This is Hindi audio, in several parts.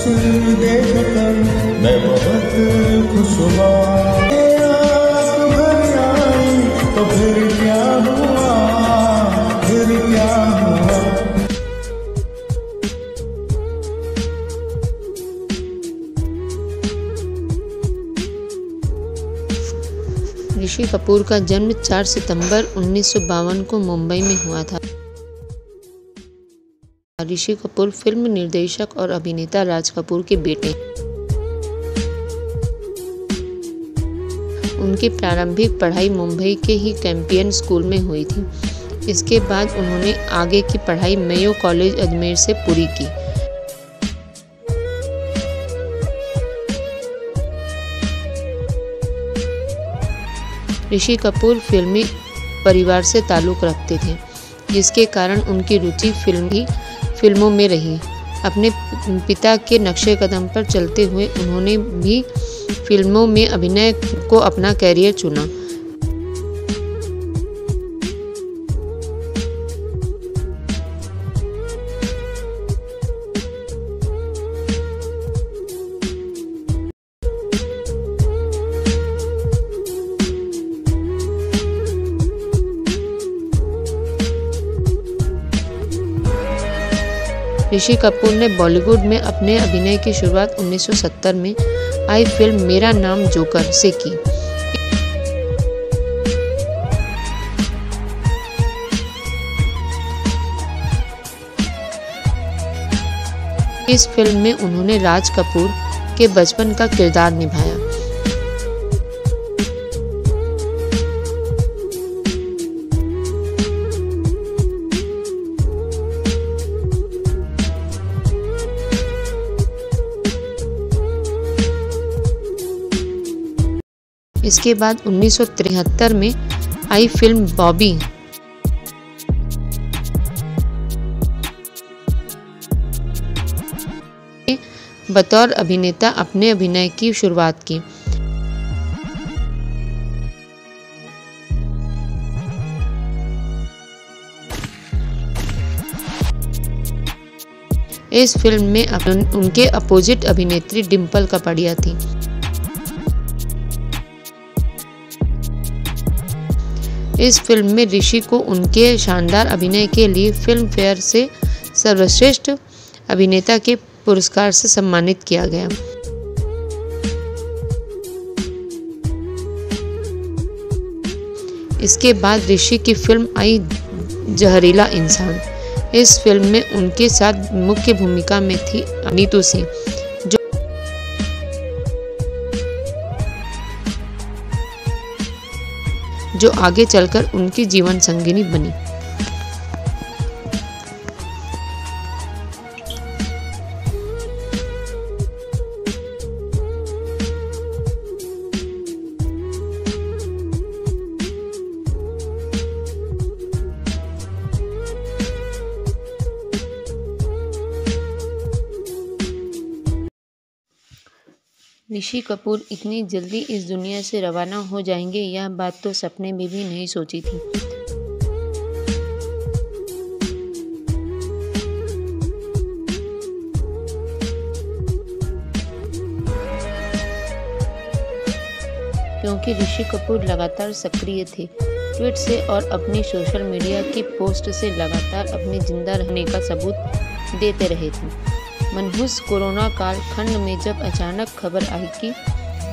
देखकर मैं बहुत खुश हुआ। आस भर आई तो फिर क्या हुआ, फिर क्या हुआ। ऋषि कपूर का जन्म 4 सितंबर 1952 को मुंबई में हुआ था। ऋषि कपूर फिल्म निर्देशक और अभिनेता राज कपूर के बेटे हैं। उनकी प्रारंभिक पढ़ाई मुंबई के ही कैंपियन स्कूल में हुई थी। इसके बाद उन्होंने आगे की पढ़ाई मेयो कॉलेज अजमेर से पूरी की। ऋषि कपूर फिल्मी परिवार से ताल्लुक़ रखते थे, जिसके कारण उनकी रुचि फिल्मों में रही। अपने पिता के नक्शे कदम पर चलते हुए उन्होंने भी फिल्मों में अभिनय को अपना कैरियर चुना। ऋषि कपूर ने बॉलीवुड में अपने अभिनय की शुरुआत 1970 में आई फिल्म मेरा नाम जोकर से की। इस फिल्म में उन्होंने राज कपूर के बचपन का किरदार निभाया। इसके बाद 1973 में आई फिल्म बॉबी बतौर अभिनेता अपने अभिनय की शुरुआत की। इस फिल्म में उनके अपोजिट अभिनेत्री डिम्पल कपाड़िया थी। इस फिल्म में ऋषि को उनके शानदार अभिनय के लिए फिल्म फेयर से सर्वश्रेष्ठ अभिनेता के पुरस्कार से सम्मानित किया गया। इसके बाद ऋषि की फिल्म आई जहरीला इंसान। इस फिल्म में उनके साथ मुख्य भूमिका में थी नीतू सिंह, जो आगे चलकर उनकी जीवन संगिनी बनी। ऋषि कपूर इतनी जल्दी इस दुनिया से रवाना हो जाएंगे, यह बात तो सपने में भी नहीं सोची थी। क्योंकि ऋषि कपूर लगातार सक्रिय थे, ट्वीट से और अपनी सोशल मीडिया की पोस्ट से लगातार अपने जिंदा रहने का सबूत देते रहे थे। मनहूस कोरोना काल खंड में जब अचानक खबर आई कि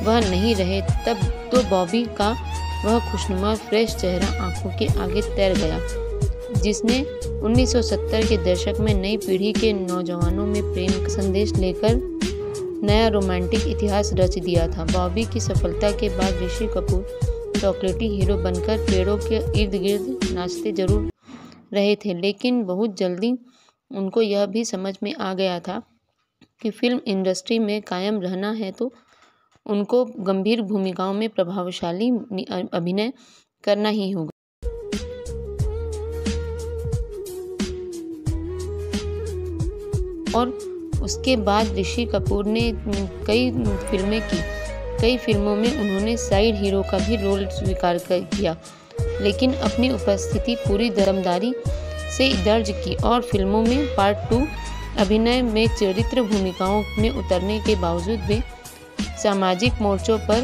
वह नहीं रहे, तब तो बॉबी का वह खुशनुमा फ्रेश चेहरा आंखों के आगे तैर गया, जिसने 1970 के दशक में नई पीढ़ी के नौजवानों में प्रेम का संदेश लेकर नया रोमांटिक इतिहास रच दिया था। बॉबी की सफलता के बाद ऋषि कपूर चॉकलेटी हीरो बनकर पेड़ों के इर्द गिर्द नाचते जरूर रहे थे, लेकिन बहुत जल्दी उनको यह भी समझ में आ गया था कि फिल्म इंडस्ट्री में कायम रहना है तो उनको गंभीर भूमिकाओं में प्रभावशाली अभिनय करना ही होगा। और उसके बाद ऋषि कपूर ने कई फिल्मों में उन्होंने साइड हीरो का भी रोल स्वीकार किया, लेकिन अपनी उपस्थिति पूरी दमदारी से दर्ज की और फिल्मों में पार्ट 2 अभिनय में चरित्र भूमिकाओं में उतरने के बावजूद वे सामाजिक मोर्चों पर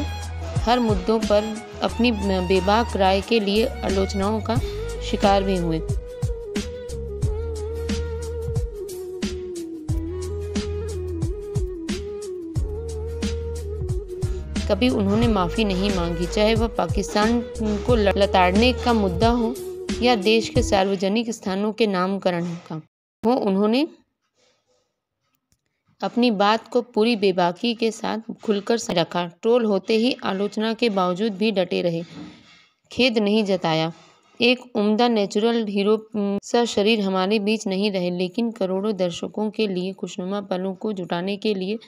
हर मुद्दों पर अपनी बेबाक राय के लिए आलोचनाओं का शिकार भी हुए। कभी उन्होंने माफ़ी नहीं मांगी, चाहे वह पाकिस्तान को लताड़ने का मुद्दा हो या देश के सार्वजनिक स्थानों के नामकरण का हो। उन्होंने अपनी बात को पूरी बेबाकी के साथ खुलकर रखा। ट्रोल होते ही आलोचना के बावजूद भी डटे रहे, खेद नहीं जताया। एक उम्दा नेचुरल हीरो सा शरीर हमारे बीच नहीं रहे, लेकिन करोड़ों दर्शकों के लिए खुशनुमा पलों को जुटाने के लिए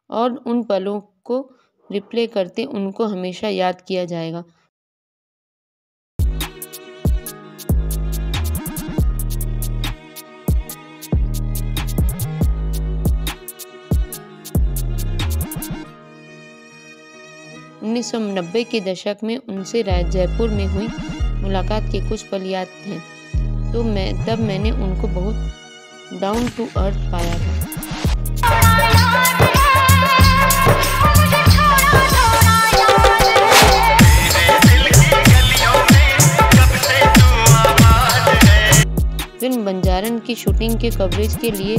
और उन पलों को रिप्ले करते उनको हमेशा याद किया जाएगा। उन्नीस 1990 के दशक में उनसे जयपुर में हुई मुलाकात के कुछ पल याद हैं, तो तब मैंने उनको बहुत डाउन टू अर्थ पाया था। फिल्म बंजारन की शूटिंग के कवरेज के लिए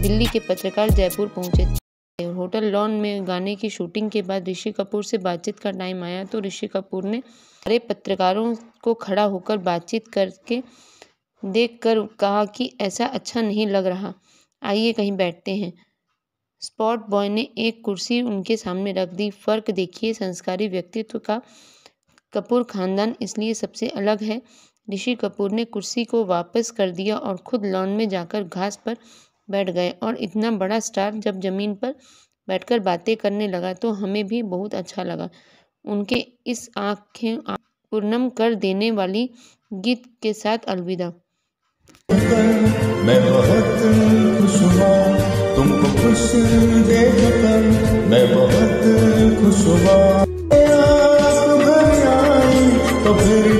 दिल्ली के पत्रकार जयपुर पहुंचे थे। होटल लॉन में गाने की शूटिंग के बाद ऋषि कपूर से बातचीत का टाइम आया तो ऋषि कपूर ने सारे पत्रकारों को खड़ा होकर बातचीत करके देखकर कहा कि ऐसा अच्छा नहीं लग रहा, आइए कहीं बैठते हैं। स्पॉट बॉय ने एक कुर्सी उनके सामने रख दी। फर्क देखिए संस्कारी व्यक्तित्व का। कपूर खानदान इसलिए सबसे अलग है। ऋषि कपूर ने कुर्सी को वापस कर दिया और खुद लॉन में जाकर घास पर बैठ गए। और इतना बड़ा स्टार जब जमीन पर बैठकर बातें करने लगा तो हमें भी बहुत अच्छा लगा। उनके इस आंखें पूर्णम कर देने वाली गीत के साथ अलविदा। मैं बहुत खुश हुआ तुमको खुश देखकर, मैं बहुत खुश हुआ। आप घर आई तो फिर